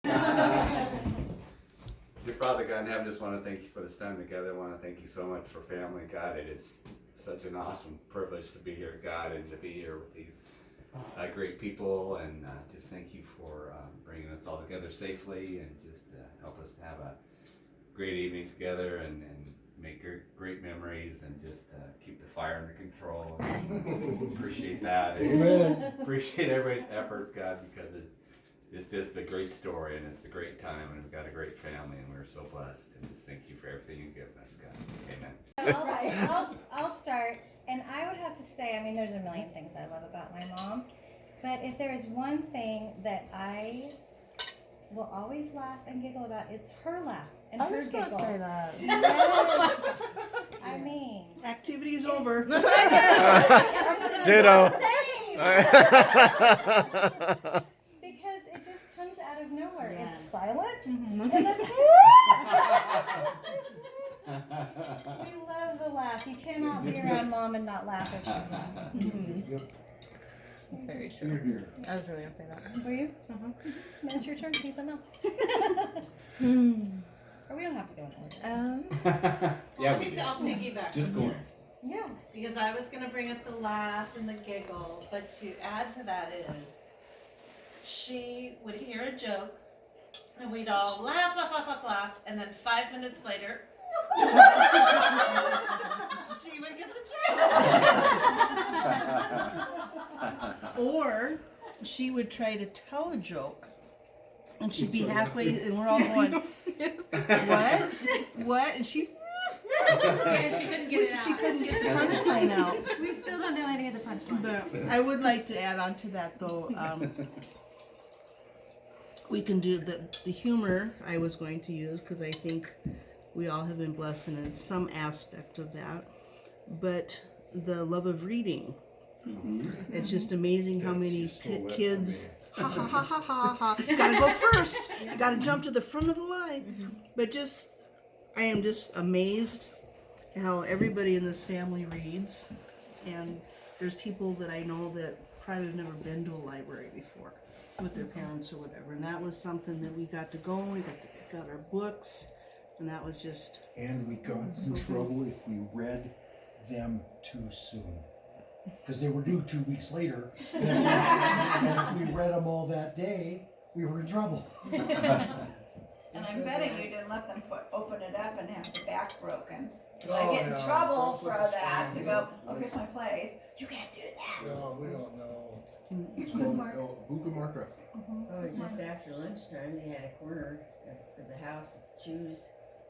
Dear Father God in heaven, just want to thank you for this time together. I want to thank you so much for family, God. It is such an awesome privilege to be here, God, and to be here with these great people. And just thank you for bringing us all together safely, and just help us to have a great evening together, and make great memories, and just keep the fire under control. Appreciate that. Amen. Appreciate everybody's efforts, God, because it's just a great story, and it's a great time, and we've got a great family, and we're so blessed. And just thank you for everything you've given us, God. Amen. I'll start, and I would have to say, I mean, there's a million things I love about my mom, but if there is one thing that I will always laugh and giggle about, it's her laugh and I her was giggle. gonna say that. Yes. I mean, Activity is over. Ditto. because it just comes out of nowhere. Yes. It's silent, and then we love the laugh. You cannot be around mom and not laugh if she's laughing. That's very true. I was really gonna say that. Were you? Then it's your turn to do something else. Or we don't have to go in order. Yeah, we do. I'll piggyback. Just go. Yeah. Because I was going to bring up the laugh and the giggle, but to add to that is, she would hear a joke, and we'd all laugh, laugh, laugh, laugh, laugh, and then 5 minutes later, she would get the joke. Or she would try to tell a joke, and she'd be halfway, and we're all going, what? And she She couldn't get it she out. couldn't get the punchline out. We still don't know how to get the punchline. But I would like to add on to that, though. We can do the humor I was going to use, because I think we all have been blessed in some aspect of that. But the love of reading. It's just amazing how many kids, ha ha ha ha ha ha, you gotta go first. You gotta jump to the front of the line. But just, I am just amazed how everybody in this family reads. And there's people that I know that probably have never been to a library before with their parents or whatever. And that was something that we got to go, we got to pick out our books, and that was just, And we got in trouble if we read them too soon. Because they were due 2 weeks later. And if we read them all that day, we were in trouble. And I'm betting you didn't let them open it up and have the back broken. I get in trouble for that to go, oh, here's my place. You can't do that. No, we don't know. Bookmarker. Oh, just after lunchtime, they had a corner of the house to choose,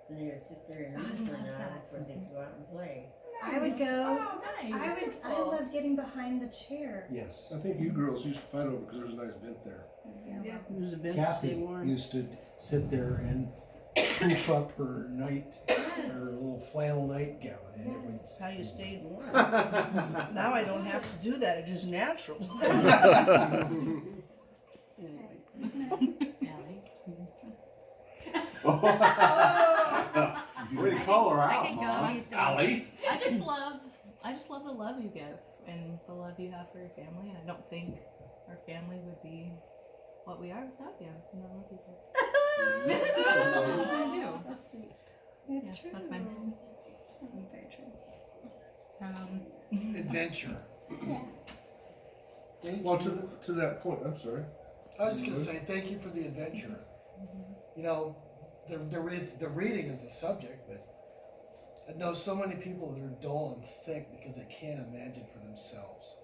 and they would sit there and read for an hour before they'd go out and play. I would go. Oh, nice. I love getting behind the chair. Yes. I think you girls used to fight over because there's a nice vent there. Yeah. there's a vent to stay Kathy warm. used to sit there and poof up her her little flannel nightgown. And it was, That's how you stayed warm. Now I don't have to do that, it's just natural. Way to call her I out, can go. Mom. You still- Allie. I just love the love you give and the love you have for your family. And I don't think our family would be what we are without you. And I love you guys. I do. That's sweet. It's true. That's mine. Very true. Adventure. Well, to that point, I'm sorry. I was just gonna say, thank you for the adventure. You know, the reading is the subject, but I know so many people that are dull and thick because they can't imagine for themselves.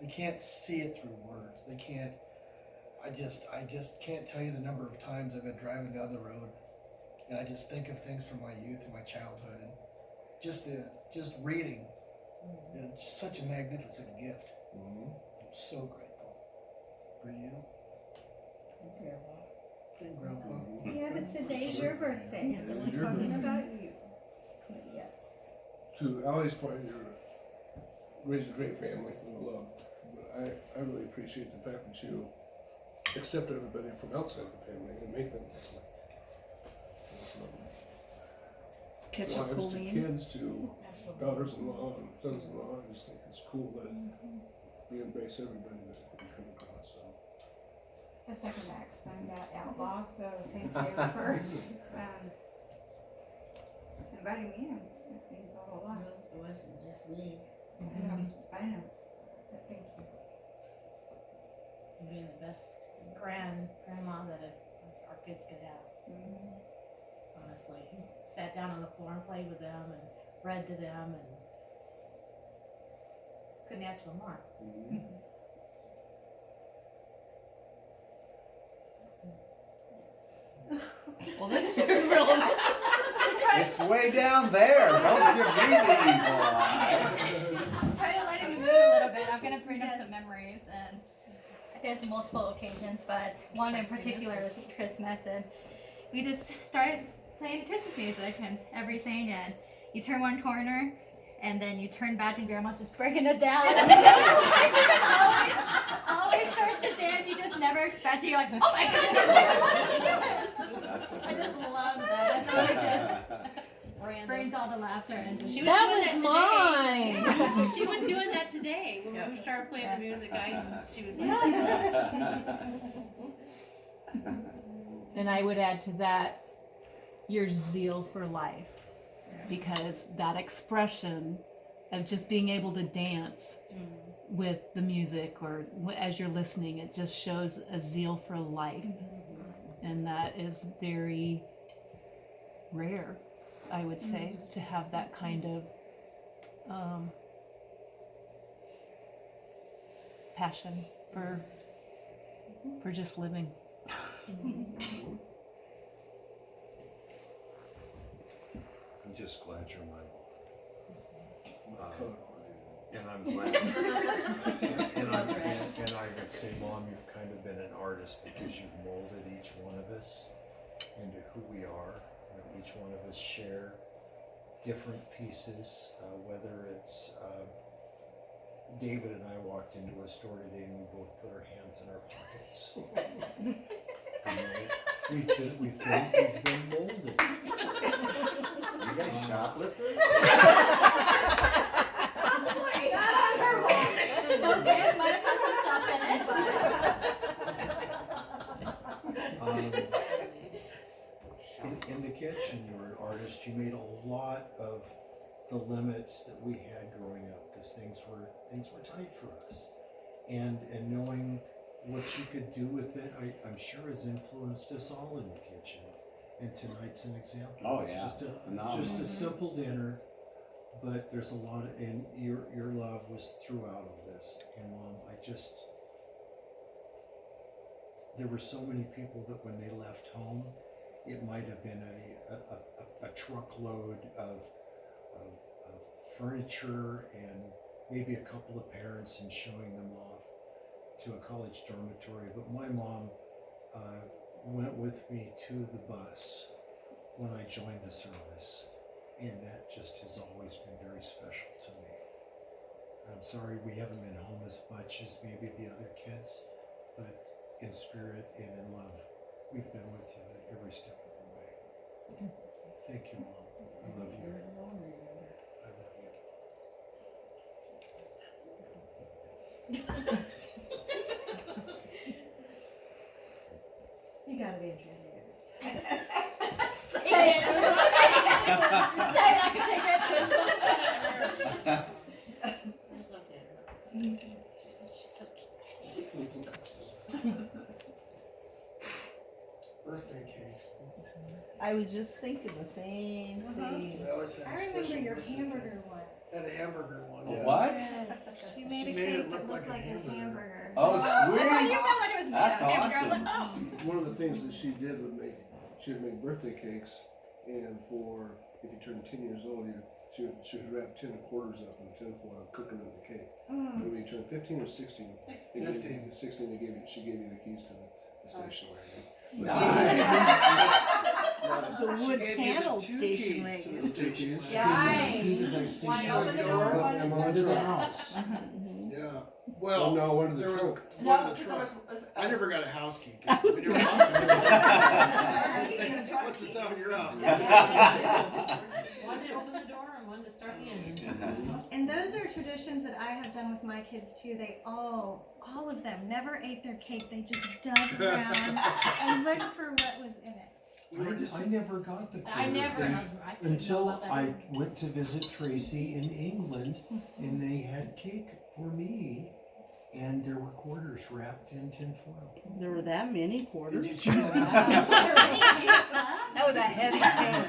They can't see it through words. They can't. I just can't tell you the number of times I've been driving down the road, and I just think of things from my youth and my childhood, and just reading. It's such a magnificent gift. I'm so grateful for you. And Grandpa. Yeah, but today's your birthday, so we're talking about you. Yes. To Allie's point, you raised a great family and love. But I really appreciate the fact that you accept everybody from outside the family and make them family. Ketchup, Wives to Colleen. kids to daughters-in-law and sons-in-law. I just think it's cool that we embrace everybody that we come across. So I second that, because I'm that outlaw, so thank you for inviting me in. It means a whole lot. It wasn't just me. I know, but thank you. Being the best grandma that our kids could have. Honestly, sat down on the floor and played with them and read to them and couldn't ask for more. Well, this is real. It's way down there. Don't give me the evil eye. Try to lighten the mood a little bit. I'm gonna bring up some memories, and there's multiple occasions, but one in particular is Christmas, and we just started playing Christmas music and everything, and you turn one corner, and then you turn back, and Grandma just breaking it down. And always starts to dance. You just never expect it. You're like, oh my gosh, she's doing what? I just love that. That's really just brings all the laughter and just. She was doing that today. She was doing that today when we started playing the music. She was like, And I would add to that your zeal for life, because that expression of just being able to dance with the music or as you're listening, it just shows a zeal for life. And that is very rare, I would say, to have that kind of passion for just living. I'm just glad you're my mom. And I'm glad, and I would say, Mom, you've kind of been an artist because you've molded each one of us into who we are. You know, each one of us share different pieces, whether it's David and I walked into a store today and we both put our hands in our pockets. We've been molded. You guys shoplifters? Those hands might have had some stuff in it, but. In the kitchen, you were an artist. You made a lot of the limits that we had growing up because things were tight for us, and knowing what you could do with it, I'm sure has influenced us all in the kitchen. And tonight's an example. Oh, It's yeah. just a simple dinner, but there's a lot of, and your love was throughout all this. And Mom, there were so many people that when they left home, it might have been a truckload of furniture and maybe a couple of parents and showing them off to a college dormitory. But my mom went with me to the bus when I joined the service, and that just has always been very special to me. I'm sorry we haven't been home as much as maybe the other kids, but in spirit and in love, we've been with you every step of the way. Thank you, Mom. I love you. I love you. You gotta be intimidated. Say it. Say it. I can take it. Birthday cakes. I was just thinking the same thing. We always had a I remember special your birthday hamburger cake. one. Had a hamburger one. A Yeah. what? Yes, she made She a made cake it look that looked like like a a hamburger. hamburger. Oh, I thought you sweet. felt like it was made That's out of hamburger. I was awesome. like, oh. One of the things that she did she would make birthday cakes, and if you turned 10 years old, she would wrap 10 quarters up in tinfoil and cook them in the cake. And when you turned 15 or 16, 16. 16 she gave you the keys to the station wagon. The wood She gave you panel the two station keys wagon. to the station wagon. Nice. One to open the door, one to start Into the the house. Yeah. Oh, Well, no, one in the there was trunk. one in the because trunk. I never got a house key. I was When you're thinking- out, once it's out, you're out. One to open the door and one to start the engine. And those are traditional traditions that I have done with my kids too, they all of them never ate their cake. They just dug around and looked for what was in it. I never got the I quarter never, thing I couldn't know until about that I either. went to visit Tracy in England, and they had cake for me, and there were quarters wrapped in tinfoil. There were that many quarters. Did you chew That was a heavy cake.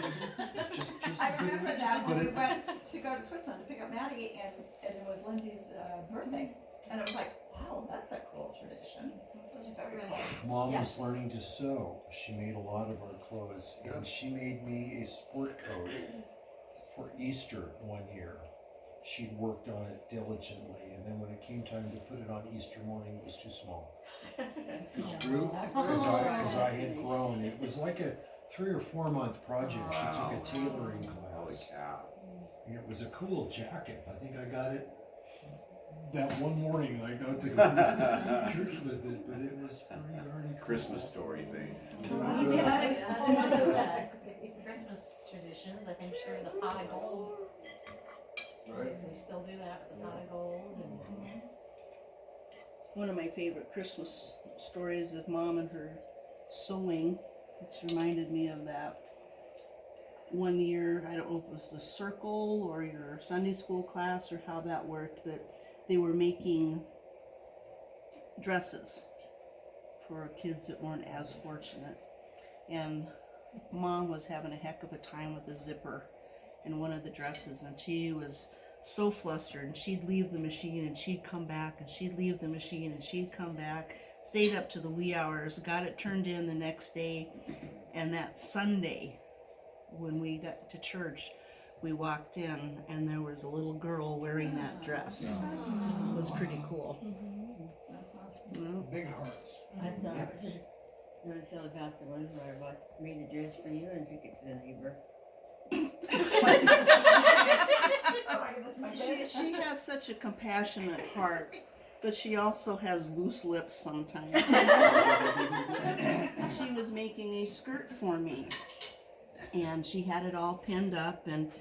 Just I remember that when but we it- went to go to Switzerland to pick up Maddie, and it was Lindsay's birthday, and it was like, wow, that's a cool tradition. It was very cool. Mom Yeah. was learning to sew. She made a lot of our clothes, and she made me a sport coat for Easter one year. She'd worked on it diligently, and then when it came time to put it on Easter morning, it was too small. Because I had grown. It was like a 3 or 4 month project. She took a tailoring class. And it was a cool jacket. I think I got it that one morning. I got to go to church with it, but it was pretty darn cool. Christmas story thing. One of the Christmas traditions, I think, sure, the pot of gold. Right. They still do that, the pot of gold. And, One of my favorite Christmas stories of Mom and her sewing, which reminded me of that. One year, I don't know if it was the circle or your Sunday school class or how that worked, but they were making dresses for kids that weren't as fortunate. And Mom was having a heck of a time with the zipper in one of the dresses, and she was so flustered, and she'd leave the machine and she'd come back, and she'd leave the machine and she'd come back, stayed up to the wee hours, got it turned in the next day. And that Sunday when we got to church, we walked in and there was a little girl wearing that dress. It was pretty cool. That's awesome. You know? Big hearts. I thought it was you want to tell about the one where I made the dress for you and took it to the neighbor. She has such a compassionate heart, but she also has loose lips sometimes. She was making a skirt for me, and she had it all pinned up, and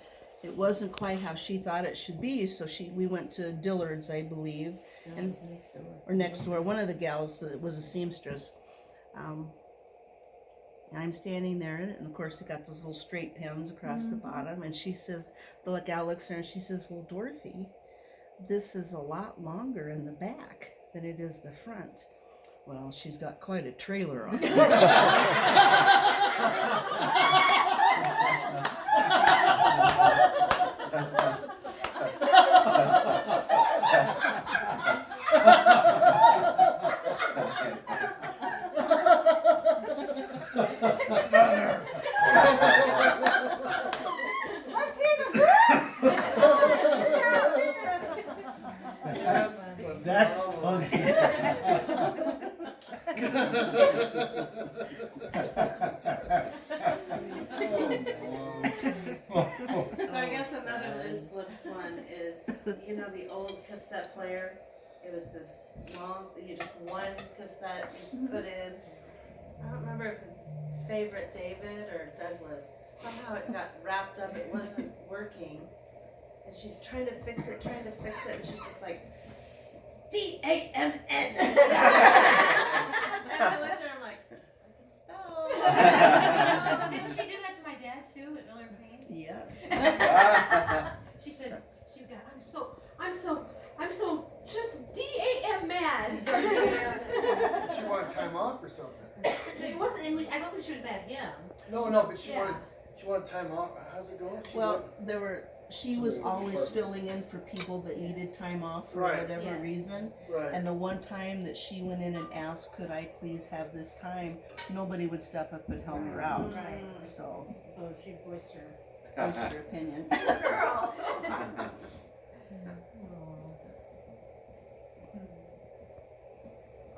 it wasn't quite how she thought it should be, so we went to Dillard's, I believe, and next door. or next door, one of the gals that was a seamstress. And I'm standing there, and of course, they got those little straight pins across the bottom. And she says, the gal looks at her and she says, "Well, Dorothy, this is a lot longer in the back than it is the front." Well, she's got quite a trailer on That's funny. So I guess another loose lips one is, you know, the old cassette player. It was this long, one cassette you put in. I don't remember if it's Favorite David or Douglas. Somehow it got wrapped up, it wasn't working. And she's trying to fix it, and she's just like, D-A-M-N. And I looked at her, I'm like, I can spell. Didn't she do that to my dad too at Miller Pain? Yes. she says, she got, I'm so just D-A-M mad. She wanted time off or something. It wasn't, I don't think she was mad at him. No, but she wanted time off. How's it going? Well, she was always filling in for people that needed time off for Right. whatever Yes. reason. Right. And the one time that she went in and asked, "Could I please have this time?" nobody would step up and help her out. Right. So, So she voiced her. voice your opinion. Girl.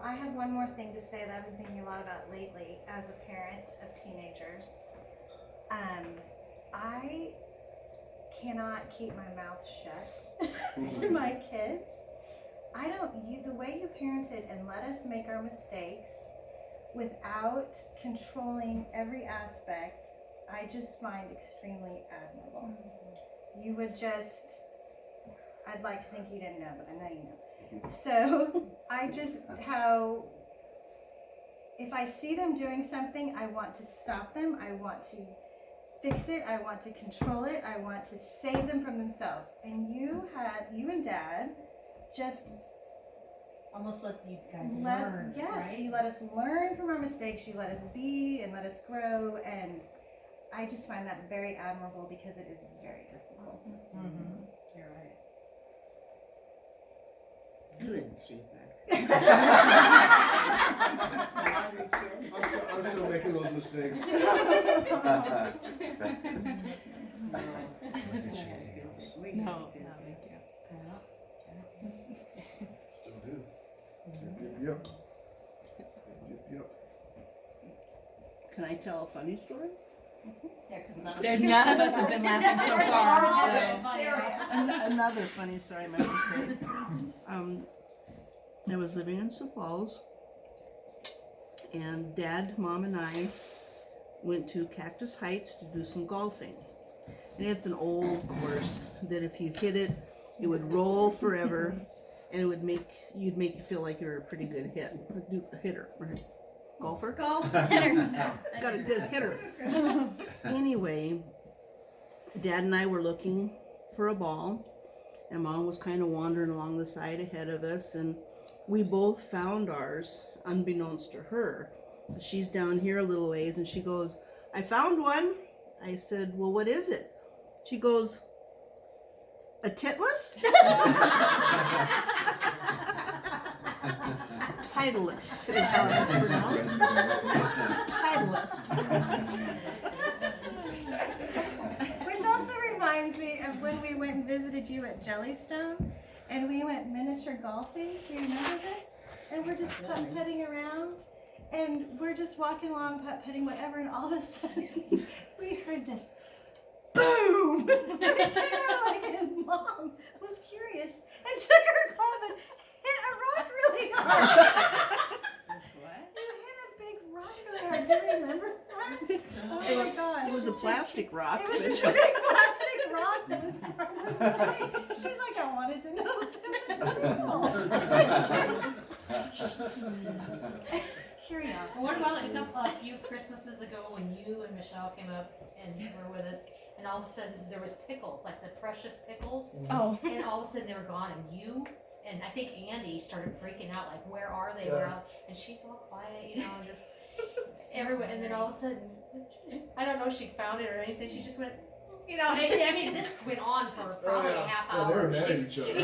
I have one more thing to say that I've been thinking a lot about lately as a parent of teenagers. I cannot keep my mouth shut to my kids. The way you parented and let us make our mistakes without controlling every aspect, I just find extremely admirable. You would just, I'd like to think you didn't know, but I know you know. So how if I see them doing something, I want to stop them. I want to fix it. I want to control it. I want to save them from themselves. And you and Dad just Almost let you guys learn. Yes, right? you let us learn from our mistakes. You let us be and let us grow. And I just find that very admirable because it is very difficult. Mm-hmm. You're right. Good feedback. I'm still making those mistakes. No, thank you. Still do. Yep. Can I tell a funny story? There's none of us have been laughing so far. Another funny story I meant to say. I was living in Sioux Falls, and Dad, Mom, and I went to Cactus Heights to do some golfing. And it's an old course that if you hit it, it would roll forever, and it would make you feel like you're a pretty good hitter. Golfer? Hitter. Got a good hitter. Anyway, Dad and I were looking for a ball, and Mom was kind of wandering along the side ahead of us, and we both found ours, unbeknownst to her. She's down here a little ways, and she goes, "I found one." I said, "Well, what is it?" She goes, "A titless?" Titleist is how it's pronounced. Titleist. Which also reminds me of when we went and visited you at Jellystone, and we went miniature golfing. Do you remember this? And we're just putt-putting around, and we're just walking along, putt-putting, whatever, and all of a sudden we heard this boom! And we turned around and Mom was curious and took her club and hit a rock really hard. You hit a big rock really hard. Do you remember that? Oh my God. It was a plastic rock. It was just a big plastic rock that was probably. She's like, I wanted to know if it was real. Curiosity. What about a few Christmases ago when you and Michelle came up and were with us, and all of a sudden there was pickles, like the precious pickles. Oh. And all of a sudden they were gone, and you and I think Andy started freaking out, like, where are they? Where are they? And she's all quiet, you know, and just everywhere. And then all of a sudden, I don't know if she found it or anything. She just went, you know. I mean, this went on for probably a half hour. They were mad at each other.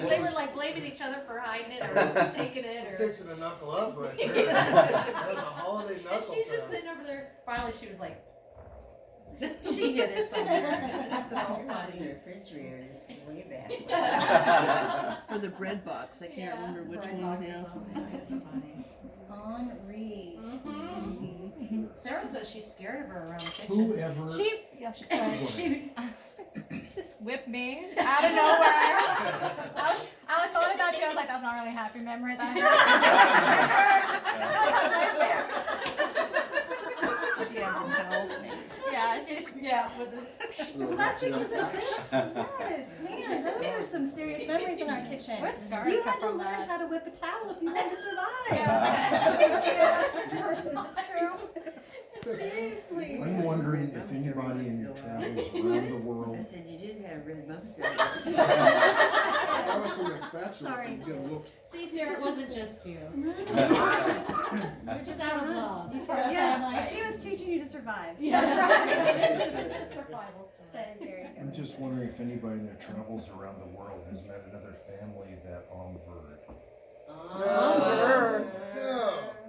They were like blaming each other for hiding it or taking it or Fixing to knuckle up right there. That was a holiday knuckle. And she's just sitting over there. Finally, she was like, she hid it somewhere. It was so in the funny. refrigerator just way back. Or the bread box. I can't remember which one now. It's funny. Henri. Mm-hmm. Sarah says she's scared of her around the kitchen. Whoever. She Just whipped me out of nowhere. I thought about you. I was like, that's not really a happy memory. She had the towel thing. with the That's because of this. Yes, man, those are some serious memories in our kitchen. We're starting You had to from learn that. how to whip a towel if you wanted to survive. That's true. Seriously. I'm wondering if anybody in your travels around the I world. said, you did have red bumps. That was from that spatula. Sorry. You get whooped. See, Sarah, it wasn't just you. You're just out of love. Yeah, she was teaching you to survive. Survival story. I'm just wondering if anybody in their travels around the world has met another family that enverd. No.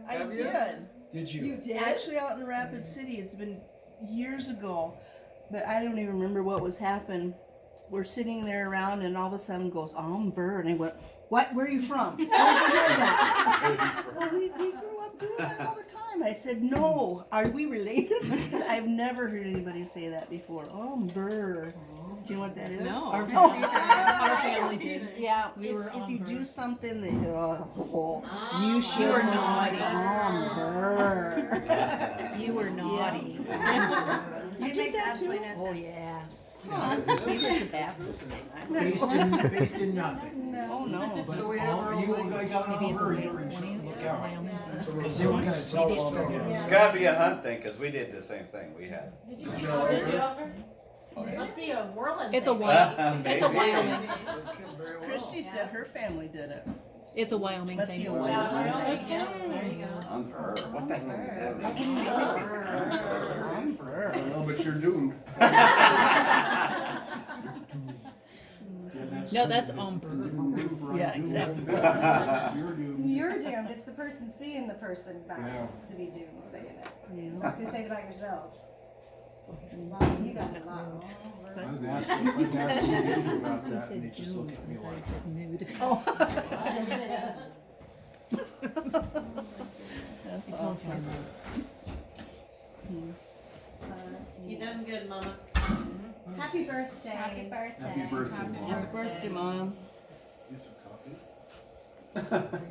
I Have you? did. Did you? Actually, out in Rapid City, it's been years ago, but I don't even remember what was happening. We're sitting there around, and all of a sudden goes, "Ver," and I went, "What? Where are you from?" Where did you hear that? Well, we grew up doing that all the time. I said, "No, are we related?" Because I've never heard anybody say that before. Ver. Do you know what that is? No. Our family did. Yeah, We were if you Ver. do something that you should You were know, naughty. like, Ver. You were naughty. You make read that too? absolutely no Oh, sense. yeah. Huh. Maybe it's a Baptist thing. Based in nothing. Oh, no. But So we have our you own- got Maybe all it's a her Wyoming earrings, look thing. out. Wyoming thing. Because they were gonna tell Maybe us it's to for- It's gotta be a hunt thing, cause we did the same thing, we had. Did you? Oh, did you over? It must be a whirling. It's a thing. Wyoming. It's a Maybe. Wyoming. Very well. Christy said her family did it. It's a Wyoming Must be thing. a Wyoming thing. There you go. Unfur, what the heck is that? I don't know, but you're doomed. No, that's umber. Yeah, exactly. You're doomed. You're doomed. It's the person seeing the person back Yeah. to be doomed saying it. Yeah. You say it about yourself. You got it wrong. I've asked some people about that and they just look at me like, Oh. He told her You done good, Mama. Happy birthday. Happy birthday. Happy birthday, Mom. Happy birthday, Mom. Get some coffee.